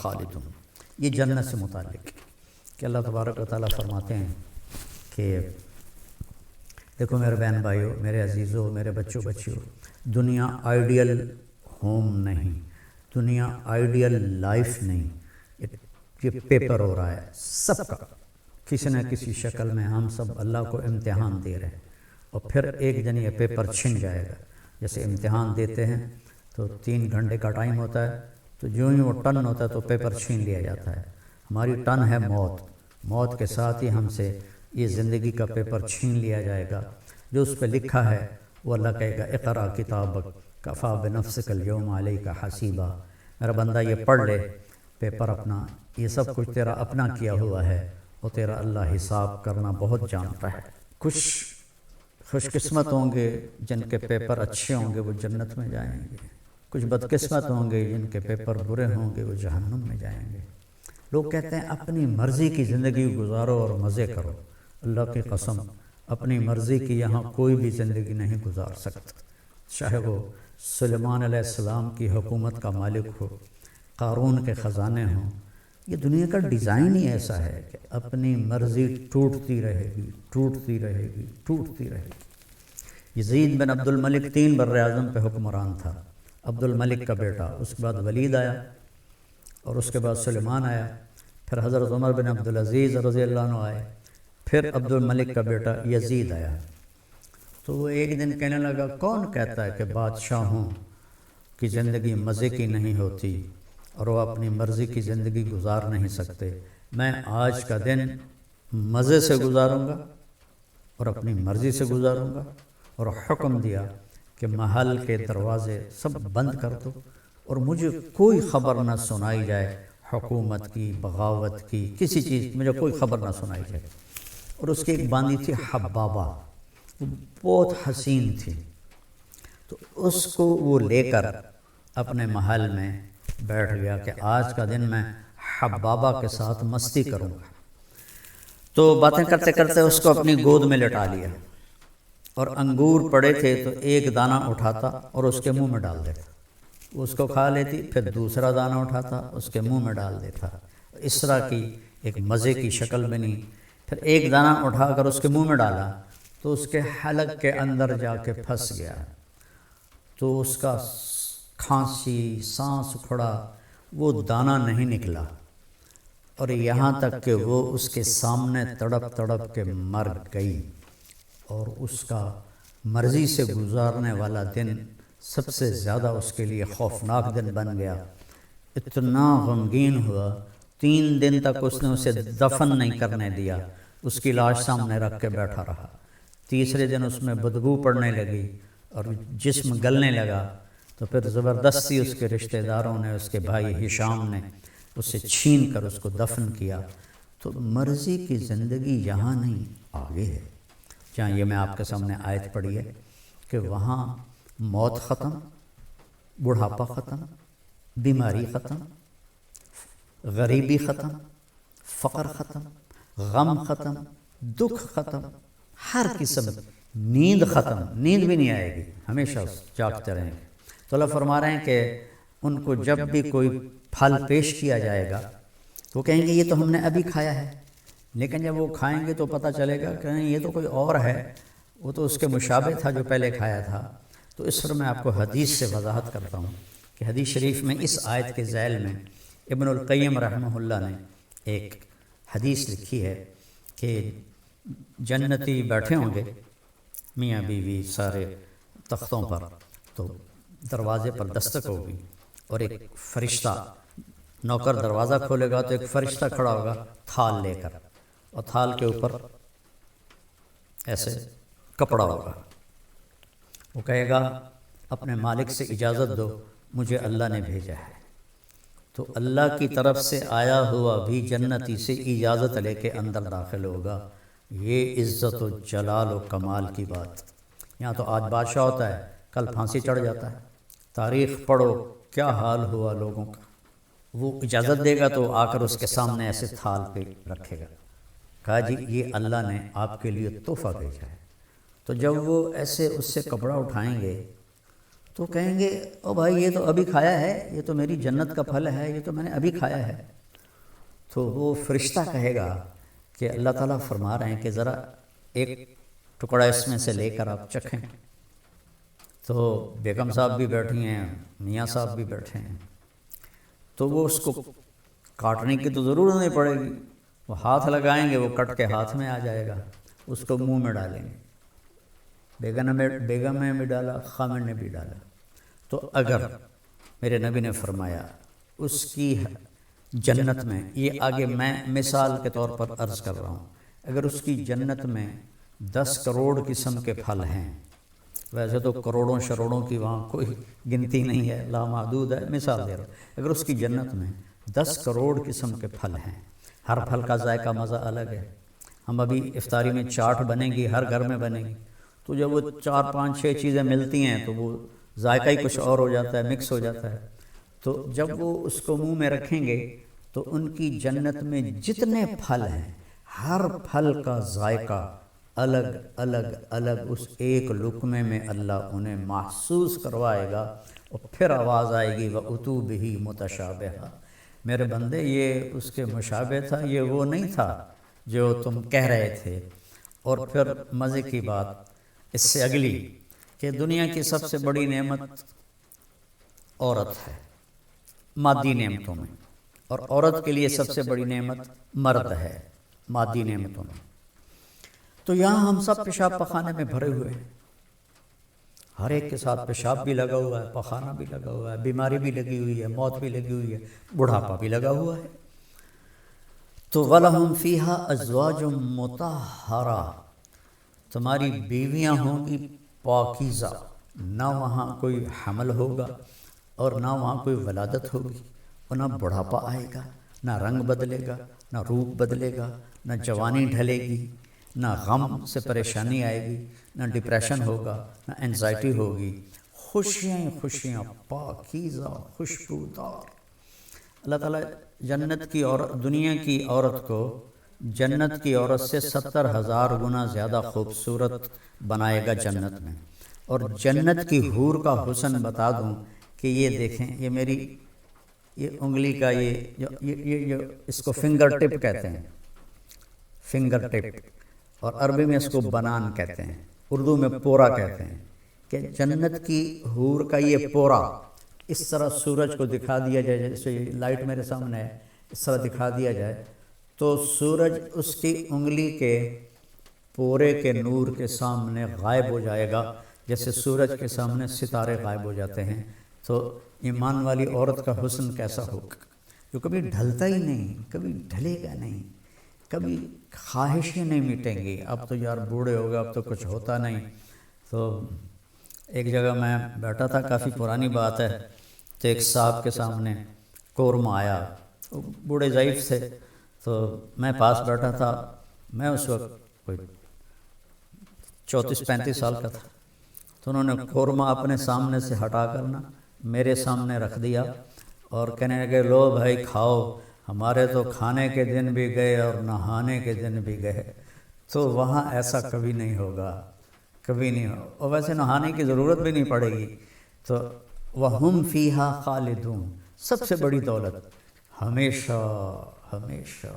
خالدون، یہ جنت سے متعلق ہے کہ اللہ تبارک و تعالیٰ فرماتے ہیں کہ دیکھو میرے بہن بھائیو، میرے عزیزوں، میرے بچوں بچیوں، دنیا آئیڈیل ہوم نہیں، دنیا آئیڈیل لائف نہیں، یہ پیپر ہو رہا ہے سب کا، کسی نہ کسی شکل میں ہم سب اللہ کو امتحان دے رہے ہیں، اور پھر ایک دن یہ پیپر چھن جائے گا۔ جیسے امتحان دیتے ہیں تو 3 گھنٹے کا ٹائم ہوتا ہے، تو جو ہی وہ ٹرن ہوتا ہے تو پیپر چھین لیا جاتا ہے۔ ہماری ٹرن ہے موت، موت کے ساتھ ہی ہم سے یہ زندگی کا پیپر چھین لیا جائے گا۔ جو اس پہ لکھا ہے وہ اللہ کہے گا اقرأ کتابک کفیٰ بنفسک اليوم علیک حسیبا، میرا بندہ یہ پڑھ لے پیپر اپنا، یہ سب کچھ تیرا اپنا کیا ہوا ہے، اور تیرا اللہ حساب کرنا بہت جانتا ہے۔ کچھ خوش قسمت ہوں گے جن کے پیپر اچھے ہوں گے، وہ جنت میں جائیں گے، کچھ بدقسمت ہوں گے جن کے پیپر برے ہوں گے، وہ جہنم میں جائیں گے۔ لوگ کہتے ہیں اپنی مرضی کی زندگی گزارو اور مزے کرو، اللہ کی قسم اپنی مرضی کی یہاں کوئی بھی زندگی نہیں گزار سکتا، چاہے وہ سلیمان علیہ السلام کی حکومت کا مالک ہو، قارون کے خزانے ہوں۔ یہ دنیا کا ڈیزائن ہی ایسا ہے کہ اپنی مرضی ٹوٹتی رہے گی، ٹوٹتی رہے گی، ٹوٹتی رہے گی۔ یزید بن عبد الملک 3 براعظم پہ حکمران تھا، عبد الملک کا بیٹا، اس کے بعد ولید آیا، اور اس کے بعد سلیمان آیا، پھر حضرت عمر بن عبدالعزیز رضی اللہ عنہ آئے، پھر عبد الملک کا بیٹا یزید آیا۔ تو وہ ایک دن کہنے لگا کون کہتا ہے کہ بادشاہوں کی زندگی مزے کی نہیں ہوتی اور وہ اپنی مرضی کی زندگی گزار نہیں سکتے؟ میں آج کا دن مزے سے گزاروں گا اور اپنی مرضی سے گزاروں گا، اور حکم دیا کہ محل کے دروازے سب بند کر دو اور مجھے کوئی خبر نہ سنائی جائے، حکومت کی، بغاوت کی، کسی چیز مجھے کوئی خبر نہ سنائی جائے۔ اور اس کی ایک باندی تھی حبابہ، وہ بہت حسین تھی، تو اس کو وہ لے کر اپنے محل میں بیٹھ گیا کہ آج کا دن میں حبابہ کے ساتھ مستی کروں گا۔ تو باتیں کرتے کرتے اس کو اپنی گود میں لٹا لیا، اور انگور پڑے تھے تو ایک دانہ اٹھاتا اور اس کے منہ میں ڈال دیتا، اس کو کھا لیتی، پھر دوسرا دانہ اٹھاتا اس کے منہ میں ڈال دیتا، اس طرح کی ایک مزے کی شکل بنی۔ پھر ایک دانہ اٹھا کر اس کے منہ میں ڈالا تو اس کے حلق کے اندر جا کے پھنس گیا، تو اس کا کھانسی، سانس اکھڑا، وہ دانہ نہیں نکلا، اور یہاں تک کہ وہ اس کے سامنے تڑپ تڑپ کے مر گئی، اور اس کا مرضی سے گزارنے والا دن سب سے زیادہ اس کے لیے خوفناک دن بن گیا۔ اتنا غمگین ہوا، 3 دن تک اس نے اسے دفن نہیں کرنے دیا، اس کی لاش سامنے رکھ کے بیٹھا رہا۔ تیسرے دن اس میں بدبو پڑنے لگی اور جسم گلنے لگا، تو پھر زبردستی اس کے رشتہ داروں نے، اس کے بھائی ہشام نے اسے چھین کر اس کو دفن کیا۔ تو مرضی کی زندگی یہاں نہیں، آگے ہے، جہاں یہ میں آپ کے سامنے آیت پڑھی ہے کہ وہاں موت ختم، بڑھاپا ختم، بیماری ختم، غریبی ختم، فقر ختم، غم ختم، دکھ ختم، ہر قسم، نیند ختم، نیند بھی نہیں آئے گی، ہمیشہ جاگتے رہیں گے۔ تو اللہ فرما رہے ہیں کہ ان کو جب بھی کوئی پھل پیش کیا جائے گا تو وہ کہیں گے یہ تو ہم نے ابھی کھایا ہے، لیکن جب وہ کھائیں گے تو پتہ چلے گا کہ نہیں یہ تو کوئی اور ہے، وہ تو اس کے مشابہ تھا جو پہلے کھایا تھا۔ تو اس پر میں آپ کو حدیث سے وضاحت کرتا ہوں کہ حدیث شریف میں اس آیت کے ذیل میں ابن القیم رحمہ اللہ نے ایک حدیث لکھی ہے کہ جنتی بیٹھے ہوں گے میاں بیوی سارے تختوں پر، تو دروازے پر دستک ہوگی اور ایک فرشتہ، نوکر دروازہ کھولے گا تو ایک فرشتہ کھڑا ہوگا تھال لے کر، اور تھال کے اوپر ایسے کپڑا ہوگا، وہ کہے گا اپنے مالک سے اجازت دو، مجھے اللہ نے بھیجا ہے۔ تو اللہ کی طرف سے آیا ہوا بھی جنتی سے اجازت لے کے اندر داخل ہوگا۔ یہ عزت و جلال و کمال کی بات، یہاں تو آج بادشاہ ہوتا ہے، کل پھانسی چڑھ جاتا ہے، تاریخ پڑھو کیا حال ہوا لوگوں کا۔ وہ اجازت دے گا تو آ کر اس کے سامنے ایسے تھال پہ رکھے گا، کہا جی یہ اللہ نے آپ کے لیے تحفہ بھیجا ہے۔ تو جب وہ ایسے اس سے کپڑا اٹھائیں گے تو کہیں گے او بھائی یہ تو ابھی کھایا ہے، یہ تو میری جنت کا پھل ہے، یہ تو میں نے ابھی کھایا ہے۔ تو وہ فرشتہ کہے گا کہ اللہ تعالیٰ فرما رہے ہیں کہ ذرا ایک ٹکڑا اس میں سے لے کر آپ چکھیں۔ تو بیگم صاحب بھی بیٹھی ہیں، میاں صاحب بھی بیٹھے ہیں، تو وہ اس کو کاٹنے کی تو ضرورت نہیں پڑے گی، وہ ہاتھ لگائیں گے، وہ کٹ کے ہاتھ میں آ جائے گا، اس کو منہ میں ڈالیں گے۔ بیگم نے بھی ڈالا، خامن نے بھی ڈالا۔ تو اگر میرے نبی نے فرمایا اس کی جنت میں، یہ آگے میں مثال کے طور پر عرض کر رہا ہوں، اگر اس کی جنت میں 10 کروڑ قسم کے پھل ہیں، ویسے تو کروڑوں شروڑوں کی وہاں کوئی گنتی نہیں ہے، لامحدود ہے، مثال دے رہا ہوں، اگر اس کی جنت میں 10 کروڑ قسم کے پھل ہیں، ہر پھل کا ذائقہ مزہ الگ ہے۔ ہم ابھی افطاری میں چاٹ بنے گی، ہر گھر میں بنے گی، تو جب وہ 4 5 6 چیزیں ملتی ہیں تو وہ ذائقہ ہی کچھ اور ہو جاتا ہے، مکس ہو جاتا ہے۔ تو جب وہ اس کو منہ میں رکھیں گے تو ان کی جنت میں جتنے پھل ہیں، ہر پھل کا ذائقہ الگ الگ الگ اس ایک لقمے میں اللہ انہیں محسوس کروائے گا، اور پھر آواز آئے گی وَأُتُوا بِهِ مُتَشَابِهًا، میرے بندے یہ اس کے مشابہ تھا، یہ وہ نہیں تھا جو تم کہہ رہے تھے۔ اور پھر مزے کی بات اس سے اگلی کہ دنیا کی سب سے بڑی نعمت عورت ہے مادی نعمتوں میں، اور عورت کے لیے سب سے بڑی نعمت مرد ہے مادی نعمتوں میں۔ تو یہاں ہم سب پیشاب پخانے میں بھرے ہوئے ہیں، ہر ایک کے ساتھ پیشاب بھی لگا ہوا ہے، پخانہ بھی لگا ہوا ہے، بیماری بھی لگی ہوئی ہے، موت بھی لگی ہوئی ہے، بڑھاپا بھی لگا ہوا ہے۔ تو وَلَهُمْ فِيهَا أَزْوَاجٌ مُطَهَّرَةٌ، تمہاری بیویاں ہوں گی پاکیزہ، نہ وہاں کوئی حمل ہوگا اور نہ وہاں کوئی ولادت ہوگی، اور نہ بڑھاپا آئے گا، نہ رنگ بدلے گا، نہ روپ بدلے گا، نہ جوانی ڈھلے گی، نہ غم سے پریشانی آئے گی، نہ ڈپریشن ہوگا، نہ انزائٹی ہوگی، خوشیاں خوشیاں، پاکیزہ، خوشبودار۔ اللہ تعالیٰ جنت کی اور دنیا کی عورت کو جنت کی عورت سے 70,000 گنا زیادہ خوبصورت بنائے گا جنت میں۔ اور جنت کی حور کا حسن بتا دوں کہ یہ دیکھیں، یہ میری یہ انگلی کا یہ اس کو فنگر ٹپ کہتے ہیں، فنگر ٹپ، اور عربی میں اس کو بنان کہتے ہیں، اردو میں پورا کہتے ہیں، کہ جنت کی حور کا یہ پورا اس طرح سورج کو دکھا دیا جائے، جیسے لائٹ میرے سامنے ہے، اس طرح دکھا دیا جائے تو سورج اس کی انگلی کے پورے کے نور کے سامنے غائب ہو جائے گا، جیسے سورج کے سامنے ستارے غائب ہو جاتے ہیں۔ تو ایمان والی عورت کا حسن کیسا ہوگا، جو کبھی ڈھلتا ہی نہیں، کبھی ڈھلے گا نہیں، کبھی خواہشیں نہیں مٹیں گی، اب تو یار بوڑھے ہو گئے، اب تو کچھ ہوتا نہیں۔ تو ایک جگہ میں بیٹھا تھا، کافی پرانی بات ہے، تو ایک صاحب کے سامنے قورمہ آیا، وہ بوڑھے ضعیف تھے، تو میں پاس بیٹھا تھا، میں اس وقت کوئی 34-35 سال کا تھا، تو انہوں نے قورمہ اپنے سامنے سے ہٹا کر نا میرے سامنے رکھ دیا، اور کہنے لگے لو بھائی کھاؤ، ہمارے تو کھانے کے دن بھی گئے اور نہانے کے دن بھی گئے۔ تو وہاں ایسا کبھی نہیں ہوگا، کبھی نہیں ہوگا، اور ویسے نہانے کی ضرورت بھی نہیں پڑے گی۔ تو وَهُمْ فِيهَا خَالِدُونَ، سب سے بڑی دولت، ہمیشہ ہمیشہ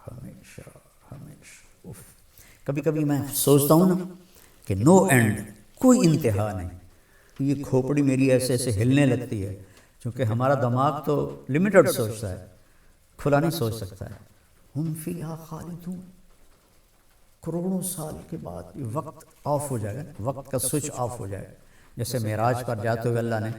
ہمیشہ ہمیشہ۔ کبھی کبھی میں سوچتا ہوں نا کہ نو اینڈ، کوئی انتہا نہیں، یہ کھوپڑی میری ایسے ایسے ہلنے لگتی ہے، چونکہ ہمارا دماغ تو لمیٹڈ سوچتا ہے، کھلا نہیں سوچ سکتا ہے۔ ہم فیہا خالدون، کروڑوں سال کے بعد یہ وقت آف ہو جائے گا، وقت کا سوئچ آف ہو جائے گا، جیسے معراج پر جاتے ہوئے اللہ نے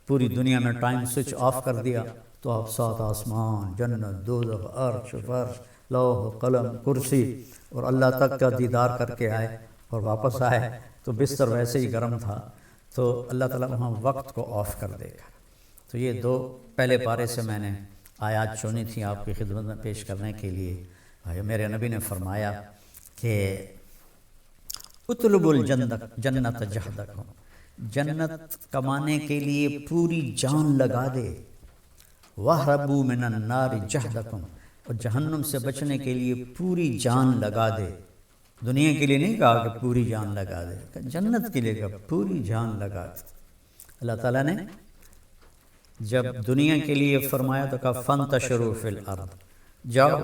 پوری دنیا میں ٹائم سوئچ آف کر دیا، تو آپ 7 آسمان، جنت، دوزخ، عرش، فرش، لوح، قلم، کرسی اور اللہ تک کا دیدار کر کے آئے اور واپس آئے تو بستر ویسے ہی گرم تھا، تو اللہ تعالیٰ وہاں وقت کو آف کر دے گا۔ تو یہ 2 پہلے پارے سے میں نے آیات چنی تھی آپ کی خدمت میں پیش کرنے کے لیے۔ بھائی میرے نبی نے فرمایا کہ اطلب الجنت جہدکم، جنت کمانے کے لیے پوری جان لگا دے، وَاہْرَبُوا مِنَ النَّارِ جَهْدَكُمْ، اور جہنم سے بچنے کے لیے پوری جان لگا دے۔ دنیا کے لیے نہیں کہا کہ پوری جان لگا دے، جنت کے لیے کہا پوری جان لگا دے۔ اللہ تعالیٰ نے جب دنیا کے لیے فرمایا تو کہا فانتشروا فی الارض، جاؤ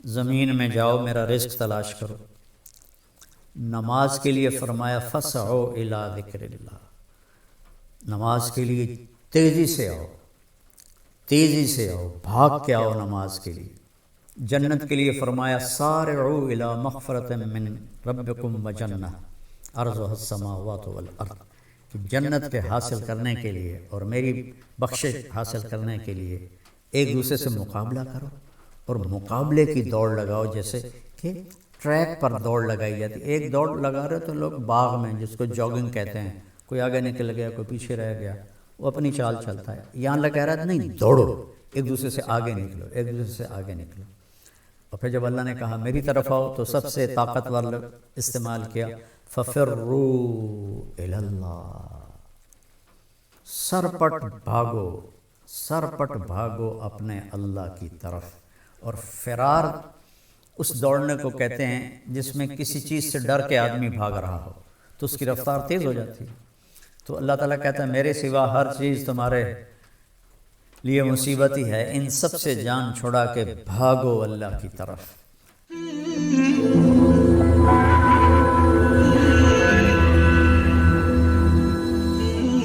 زمین میں جاؤ میرا رزق تلاش کرو۔ نماز کے لیے فرمایا فسعوا الی ذکر اللہ، نماز کے لیے تیزی سے آؤ، تیزی سے آؤ، بھاگ کے آؤ نماز کے لیے۔ جنت کے لیے فرمایا سارعوا الی مغفرۃ من ربکم وجنہ عرضها السماوات والارض، کہ جنت کے حاصل کرنے کے لیے اور میری بخشش حاصل کرنے کے لیے ایک دوسرے سے مقابلہ کرو، اور مقابلے کی دوڑ لگاؤ، جیسے کہ ٹریک پر دوڑ لگائی جاتی۔ ایک دوڑ لگا رہے تو لوگ باغ میں، جس کو جاگنگ کہتے ہیں، کوئی آگے نکل گیا کوئی پیچھے رہ گیا، وہ اپنی چال چلتا ہے۔ یہاں اللہ کہہ رہا ہے نہیں، دوڑو، ایک دوسرے سے آگے نکلو، ایک دوسرے سے آگے نکلو۔ اور پھر جب اللہ نے کہا میری طرف آؤ تو سب سے طاقتور استعمال کیا فَفِرُّوا إِلَى اللَّهِ، سرپٹ بھاگو، سرپٹ بھاگو اپنے اللہ کی طرف۔ اور فرار اس دوڑنے کو کہتے ہیں جس میں کسی چیز سے ڈر کے آدمی بھاگ رہا ہو تو اس کی رفتار تیز ہو جاتی ہے۔ تو اللہ تعالیٰ کہتا ہے میرے سوا ہر چیز تمہارے لیے مصیبت ہی ہے، ان سب سے جان چھڑا کے بھاگو اللہ کی طرف۔